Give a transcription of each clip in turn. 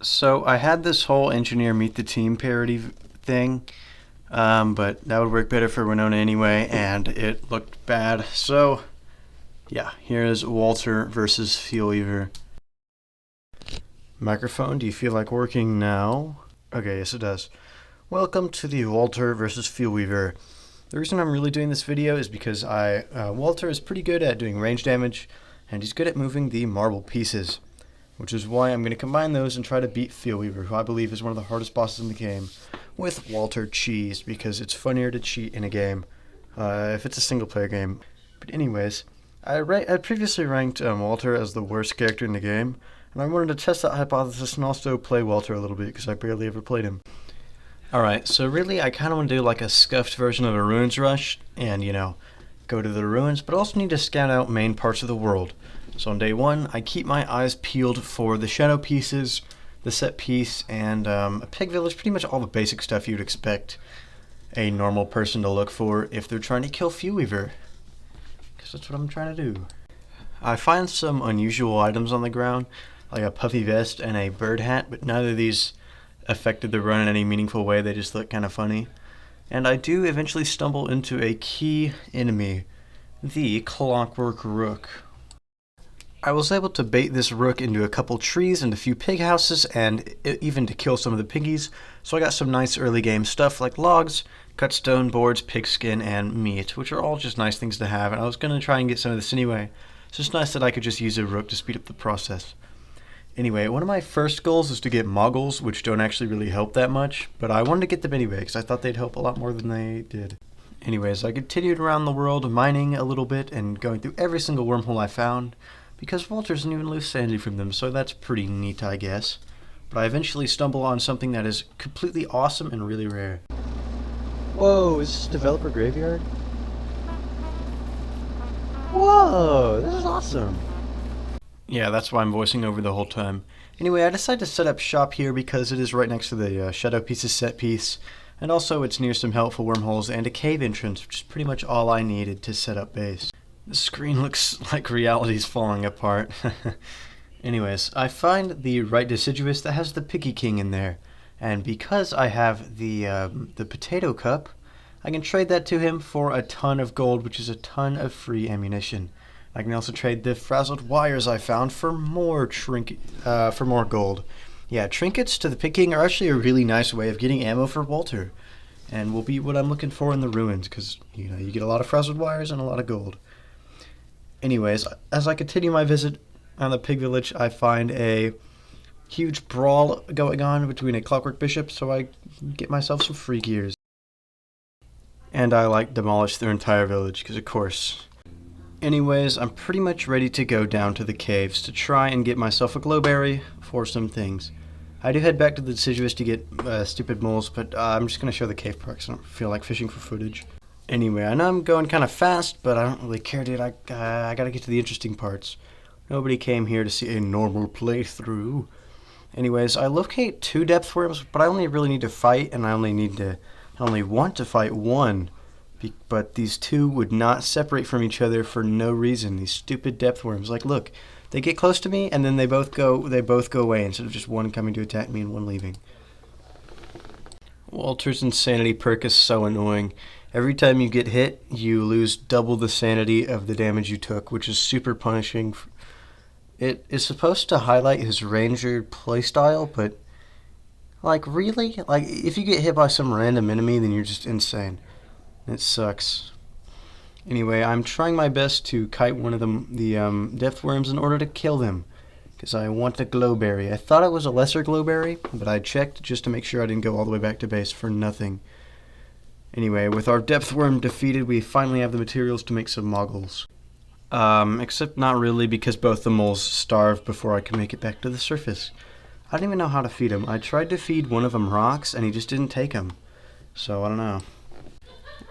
So I had this whole engineer meet the team parody thing, but that would work better for Winona anyway, and it looked bad. So yeah, here's Walter versus Fuelweaver. Microphone, do you feel like working now? Okay, yes it does. Welcome to the Walter versus Fuelweaver. The reason I'm really doing this video is because Walter is pretty good at doing range damage, and he's good at moving the marble pieces, which is why I'm going to combine those and try to beat Fuelweaver, who I believe is one of the hardest bosses in the game, with Walter cheese, because it's funnier to cheat in a game, if it's a single player game. But anyways, I previously ranked Walter as the worst character in the game, and I wanted to test that hypothesis and also play Walter a little bit, because I barely ever played him. Alright, so really I kind of want to do like a scuffed version of a ruins rush, and go to the ruins, but also need to scout out main parts of the world. So on day one, I keep my eyes peeled for the shadow pieces, the set piece, and a pig village, pretty much all the basic stuff you'd expect a normal person to look for if they're trying to kill Fuelweaver, because that's what I'm trying to do. I find some unusual items on the ground, like a puffy vest and a bird hat, but neither of these affected the run in any meaningful way, they just look kind of funny. And I do eventually stumble into a key enemy, the Clockwork Rook. I was able to bait this rook into a couple trees and a few pig houses, and even to kill some of the piggies, so I got some nice early game stuff like logs, cut stone boards, pigskin, and meat, which are all just nice things to have, and I was going to try and get some of this anyway, so it's nice that I could just use a rook to speed up the process. Anyway, one of my first goals is to get moggles, which don't actually really help that much, but I wanted to get them anyway, because I thought they'd help a lot more than they did. Anyways, I continued around the world, mining a little bit, and going through every single wormhole I found, because Walter doesn't even lose sanity from them, so that's pretty neat, I guess. But I eventually stumble on something that is completely awesome and really rare. Whoa, is this developer graveyard? Whoa, this is awesome! Yeah, that's why I'm voicing over the whole time. Anyway, I decided to set up shop here because it is right next to the Shadow Pieces set piece, and also it's near some helpful wormholes and a cave entrance, which is pretty much all I needed to set up base. The screen looks like reality's falling apart. Anyways, I find the right deciduous that has the Piggy King in there, and because I have the potato cup, I can trade that to him for a ton of gold, which is a ton of free ammunition. I can also trade the frazzled wires I found for more gold. Yeah, trinkets to the Pig King are actually a really nice way of getting ammo for Walter, and will be what I'm looking for in the ruins, because you get a lot of frazzled wires and a lot of gold. Anyways, as I continue my visit on the pig village, I find a huge brawl going on between a clockwork bishop, so I get myself some free gears. And I demolish their entire village, because of course. Anyways, I'm pretty much ready to go down to the caves to try and get myself a glowberry for some things. I do head back to the deciduous to get stupid moles, but I'm just going to show the cave parks. I don't feel like fishing for footage. Anyway, I know I'm going kind of fast, but I don't really care, dude. I gotta get to the interesting parts. Nobody came here to see a normal playthrough. Anyways, I locate 2 depth worms, but I only really need to fight, and I only want to fight 1. But these 2 would not separate from each other for no reason. These stupid depth worms. Like, look, they get close to me, and then they both go away instead of just one coming to attack me and one leaving. Walter's insanity perk is so annoying. Every time you get hit, you lose double the sanity of the damage you took, which is super punishing. It is supposed to highlight his ranger playstyle, but really? If you get hit by some random enemy, then you're just insane. It sucks. Anyway, I'm trying my best to kite one of the depth worms in order to kill them, because I want a glowberry. I thought it was a lesser glowberry, but I checked just to make sure I didn't go all the way back to base for nothing. Anyway, with our depth worm defeated, we finally have the materials to make some moggles. Except not really, because both the moles starved before I could make it back to the surface. I don't even know how to feed them. I tried to feed one of them rocks, and he just didn't take them. So, I don't know.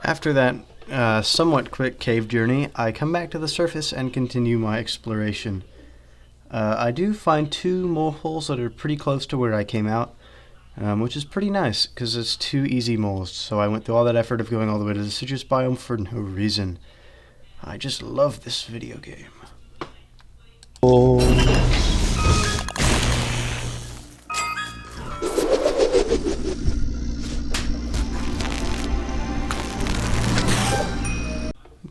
After that somewhat quick cave journey, I come back to the surface and continue my exploration. I do find 2 moleholes that are pretty close to where I came out, which is pretty nice, because it's 2 easy moles, so I went through all that effort of going all the way to the deciduous biome for no reason. I just love this video game. Oh.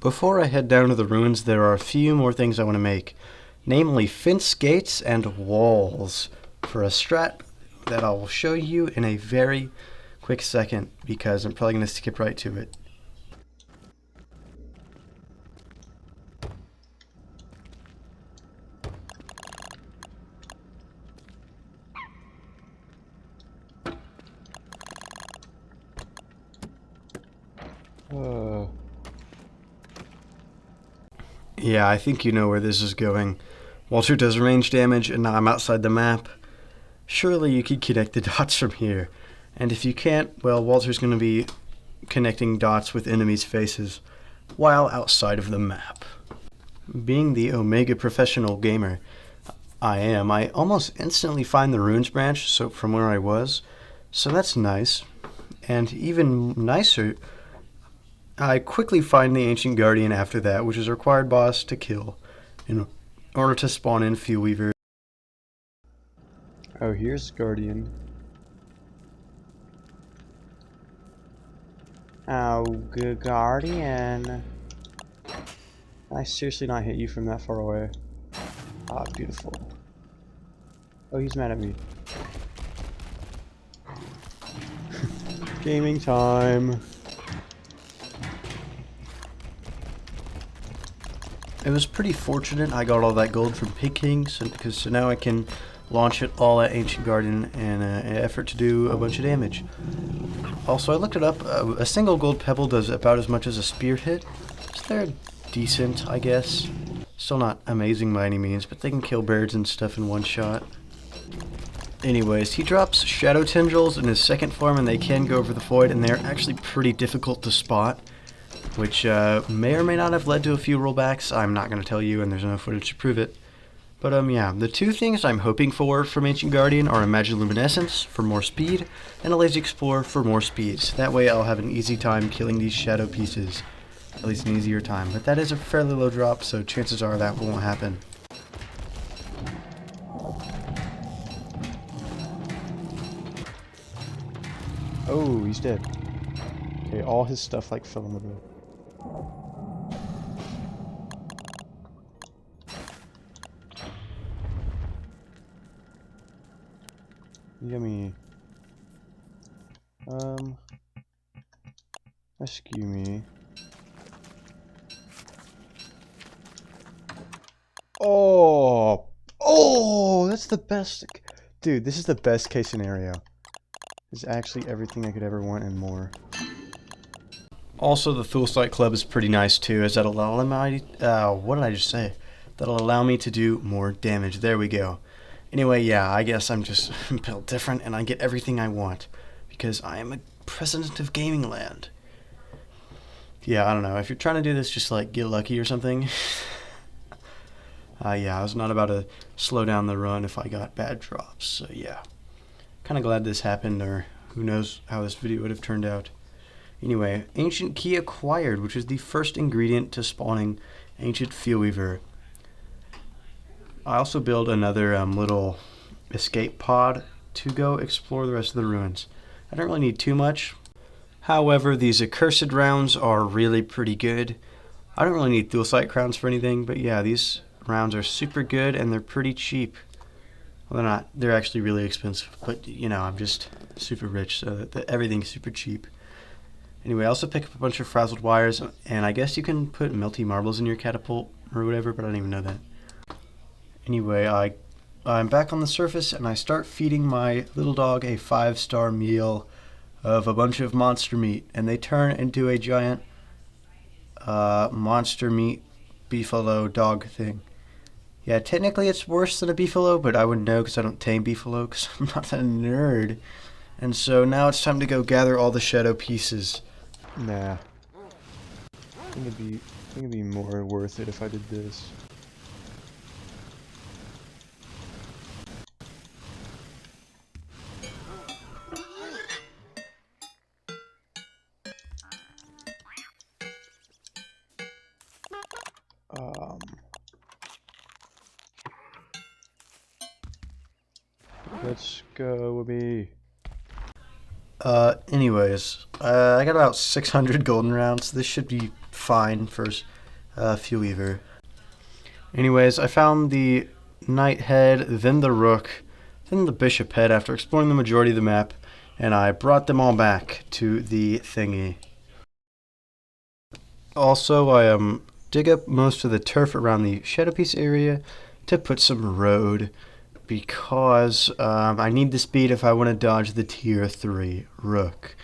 Before I head down to the ruins, there are a few more things I want to make, namely fence gates and walls for a strat that I will show you in a very quick second because I'm probably going to skip right to it. Yeah, I think you know where this is going. Walter does range damage, and now I'm outside the map. Surely you could connect the dots from here. And if you can't, well, Walter's going to be connecting dots with enemies' faces while outside of the map. Being the Omega professional gamer I almost instantly find the runes branch from where I was, so that's nice. And even nicer, I quickly find the Ancient Guardian after that, which is a required boss to kill in order to spawn in Fuelweaver. Oh, here's Guardian. Oh, good Guardian. I seriously not hit you from that far away. Ah, beautiful. Oh, he's mad at me. Gaming time. It was pretty fortunate I got all that gold from Pig Kings, because so now I can launch it all at Ancient Guardian in an effort to do a bunch of damage. Also, I looked it up. A single gold pebble does about as much as a spear hit. So they're decent, I guess. Still not amazing by any means, but they can kill birds and stuff in one shot. Anyways, he drops shadow tendrils in his second form, and they can go over the void, and they're actually pretty difficult to spot, which may or may not have led to a few rollbacks. I'm not going to tell you, and there's no footage to prove it. But yeah, the two things I'm hoping for from Ancient Guardian are a Magiluminescence for more speed, and a Lazy Explorer for more speed. So that way I'll have an easy time killing these shadow pieces. At least an easier time. But that is a fairly low drop, so chances are that won't happen. Oh, he's dead. Okay, all his stuff like fell in the road. Yummy. Rescue me. Oh, that's the best. Dude, this is the best case scenario. It's actually everything I could ever want and more. Also, the Thuleslite Club is pretty nice too, as that'll allow me, what did I just say? That'll allow me to do more damage. There we go. Anyway, yeah, I guess I'm just built different and I get everything I want, because I am a president of gaming land. Yeah, I don't know, if you're trying to do this just like get lucky or something, yeah, I was not about to slow down the run if I got bad drops, so yeah. Kinda glad this happened, or who knows how this video would have turned out. Anyway, Ancient Key acquired, which is the first ingredient to spawning Ancient Fuelweaver. I also build another little escape pod to go explore the rest of the ruins. I don't really need too much. However, these accursed rounds are really pretty good. I don't really need Thuleslite crowns for anything, but yeah, these rounds are super good and they're pretty cheap. Well, they're not. They're actually really expensive, but you know, I'm just super rich, so that everything's super cheap. Anyway, I also pick up a bunch of frazzled wires, and I guess you can put melty marbles in your catapult or whatever, but I don't even know that. Anyway, I'm back on the surface, and I start feeding my little dog a 5-star meal of a bunch of monster meat, and they turn into a giant monster meat beefalo dog thing. Yeah, technically it's worse than a beefalo, but I wouldn't know because I don't tame beefalo because I'm not a nerd. And so now it's time to go gather all the shadow pieces. Nah. I think it'd be more worth it if I did this. Let's go with me. Anyways, I got about 600 golden rounds. This should be fine for Fuelweaver. Anyways, I found the knight head, then the rook, then the bishop head after exploring the majority of the map, and I brought them all back to the thingy. Also, I dig up most of the turf around the shadow piece area to put some road, because I need the speed if I want to dodge the tier 3 rook.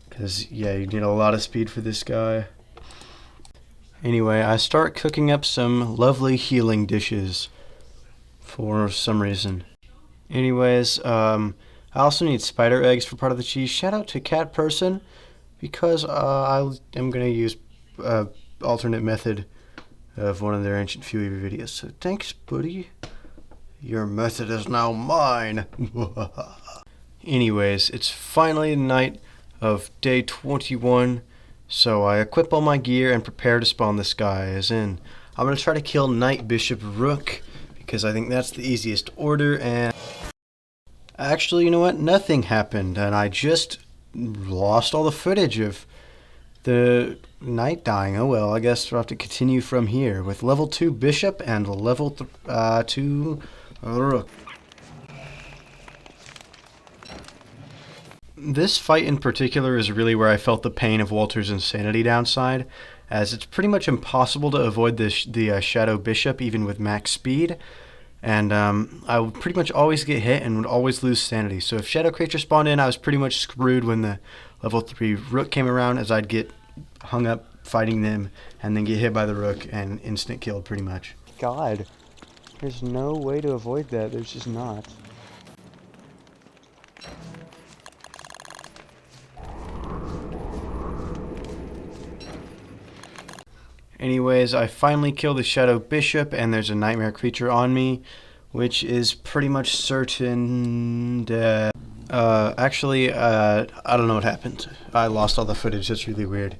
Because, yeah, you need a lot of speed for this guy. Anyway, I start cooking up some lovely healing dishes for some reason. Anyways, I also need spider eggs for part of the cheese. Shout out to Cat Person, because I am going to use alternate method of one of their ancient Fuelweaver videos. So thanks, buddy. Your method is now mine. Anyways, it's finally the night of day 21, so I equip all my gear and prepare to spawn this guy. As in, I'm going to try to kill Knight, Bishop, Rook, because I think that's the easiest order. And actually, you know what? Nothing happened, and I just lost all the footage of the knight dying. Oh well, I guess we'll have to continue from here with level 2 Bishop and level 2 Rook. This fight in particular is really where I felt the pain of Walter's insanity downside, as it's pretty much impossible to avoid the Shadow Bishop even with max speed, and I would pretty much always get hit and would always lose sanity. So if Shadow Creature spawned in, I was pretty much screwed when the level 3 Rook came around, as I'd get hung up fighting them and then get hit by the Rook and instant killed pretty much. God, there's no way to avoid that. There's just not. Anyways, I finally kill the Shadow Bishop, and there's a nightmare creature on me, which is pretty much certain death. Actually, I don't know what happened. I lost all the footage. That's really weird.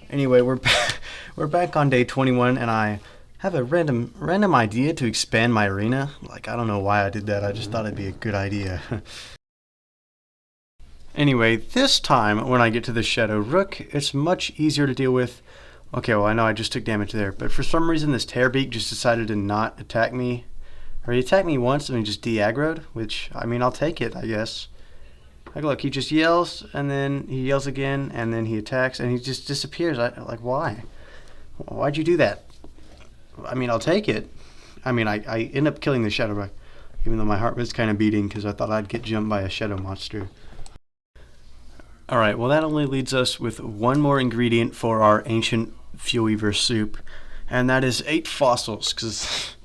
Anyway, we're back on day 21, and I have a random idea to expand my arena. Like, I don't know why I did that. I just thought it'd be a good idea. Anyway, this time when I get to the Shadow Rook, it's much easier to deal with. Okay, well, I know I just took damage there, but for some reason this Terrorbeak just decided to not attack me. Or he attacked me once and he just de-aggroed, which, I mean, I'll take it, I guess. Like, look, he just yells, and then he yells again, and then he attacks, and he just disappears. Like, why? Why'd you do that? I mean, I'll take it. I mean, I end up killing the Shadow Rook, even though my heart was kind of beating because I thought I'd get jumped by a Shadow Monster. Alright, well that only leaves us with one more ingredient for our ancient Fuelweaver soup, and that is 8 fossils,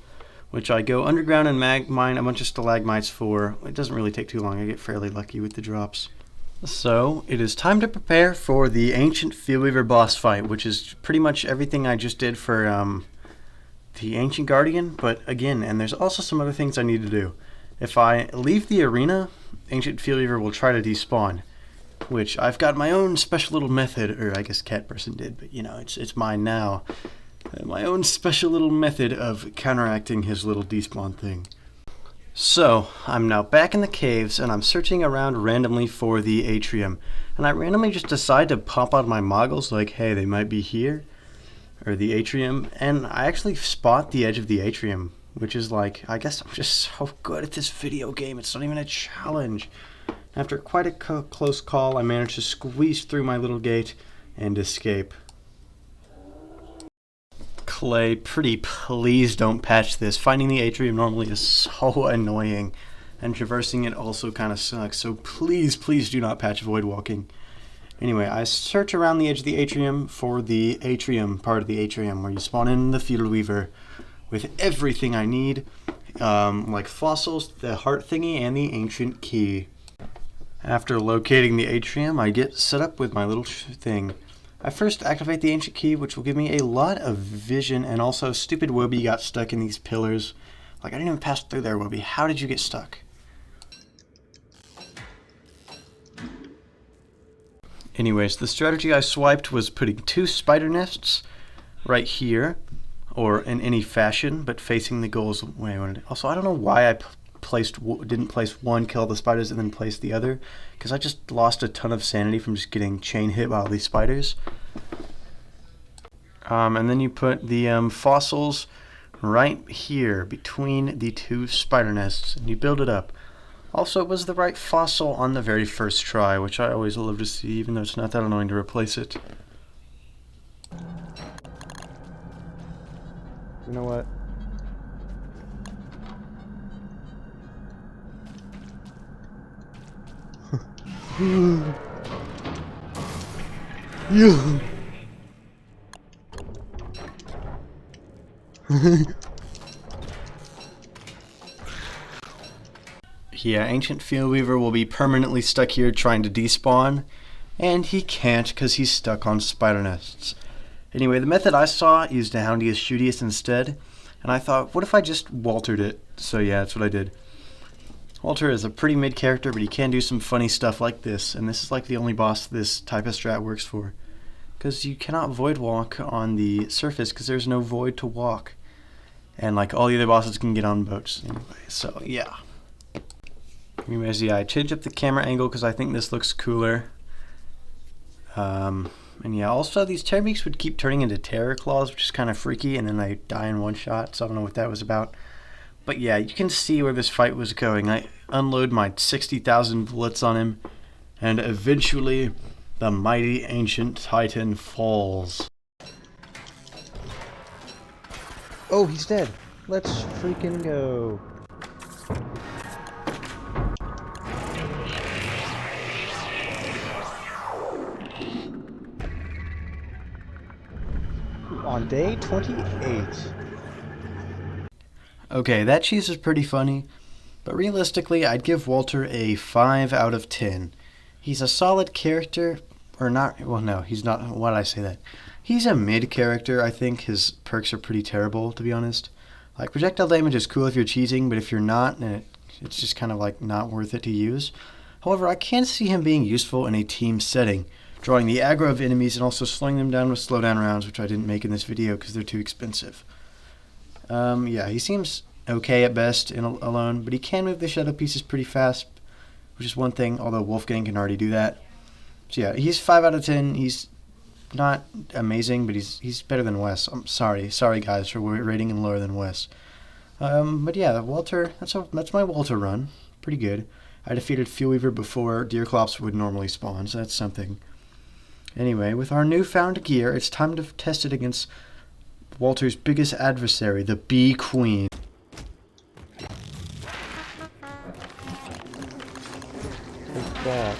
which I go underground and mine a bunch of stalagmites for. It doesn't really take too long, I get fairly lucky with the drops. So, it is time to prepare for the ancient Fuelweaver boss fight, which is pretty much everything I just did for the Ancient Guardian, but again, and there's also some other things I need to do. If I leave the arena, Ancient Fuelweaver will try to despawn, which I've got my own special little method, or I guess Cat Person did, but you know, it's mine now. My own special little method of counteracting his little despawn thing. So, I'm now back in the caves, and I'm searching around randomly for the atrium. And I randomly just decide to pop out my moggles, like, hey, they might be here, or the atrium, and I actually spot the edge of the atrium, which is like, I guess I'm just so good at this video game, it's not even a challenge. After quite a close call, I managed to squeeze through my little gate and escape. Clay, pretty please don't patch this. Finding the atrium normally is so annoying, and traversing it also kind of sucks, so please, please do not patch void walking. Anyway, I search around the edge of the atrium for the atrium, part of the atrium, where you spawn in the Fuelweaver with everything I need, like fossils, the heart thingy, and the ancient key. After locating the atrium, I get set up with my little thing. I first activate the ancient key, which will give me a lot of vision, and also stupid Wobby got stuck in these pillars. Like, I didn't even pass through there, Wobby. How did you get stuck? Anyways, the strategy I swiped was putting 2 spider nests right here, or in any fashion, but facing the goal's way. Also, I don't know why I didn't place one, kill the spiders, and then place the other, because I just lost a ton of sanity from just getting chain hit by all these spiders. And then you put the fossils right here between the two spider nests, and you build it up. Also, it was the right fossil on the very first try, which I always love to see, even though it's not that annoying to replace it. You know what? Yeah. Yeah, Ancient Fuelweaver will be permanently stuck here trying to despawn, and he can't because he's stuck on spider nests. Anyway, the method I saw used a Houndius Shootius instead, and I thought, what if I just Waltered it? So yeah, that's what I did. Walter is a pretty mid character, but he can do some funny stuff like this, and this is like the only boss this type of strat works for. Because you cannot void walk on the surface because there's no void to walk. And like all the other bosses can get on boats anyway, so yeah. Anyways, yeah, I changed up the camera angle because I think this looks cooler. And yeah, also these Terrorbeaks would keep turning into Terror Claws, which is kind of freaky, and then they die in one shot, so I don't know what that was about. But yeah, you can see where this fight was going. I unload my 60,000 bullets on him, and eventually the mighty ancient titan falls. Oh, he's dead. Let's freaking go. On day 28. Okay, that cheese is pretty funny, but realistically, I'd give Walter a 5 out of 10. He's a solid character, or not, well no, he's not, why did I say that? He's a mid character, I think. His perks are pretty terrible, to be honest. Like, projectile damage is cool if you're cheesing, but if you're not, it's just kind of like not worth it to use. However, I can see him being useful in a team setting, drawing the aggro of enemies and also slowing them down with slowdown rounds, which I didn't make in this video because they're too expensive. Yeah, he seems okay at best alone, but he can move the shadow pieces pretty fast, which is one thing, although Wolfgang can already do that. So yeah, he's 5 out of 10. He's not amazing, but he's better than Wes. I'm sorry guys for rating him lower than Wes. But yeah, Walter, that's my Walter run. Pretty good. I defeated Fuelweaver before Deerclops would normally spawn, so that's something. Anyway, with our newfound gear, it's time to test it against Walter's biggest adversary, the Bee Queen. Take that.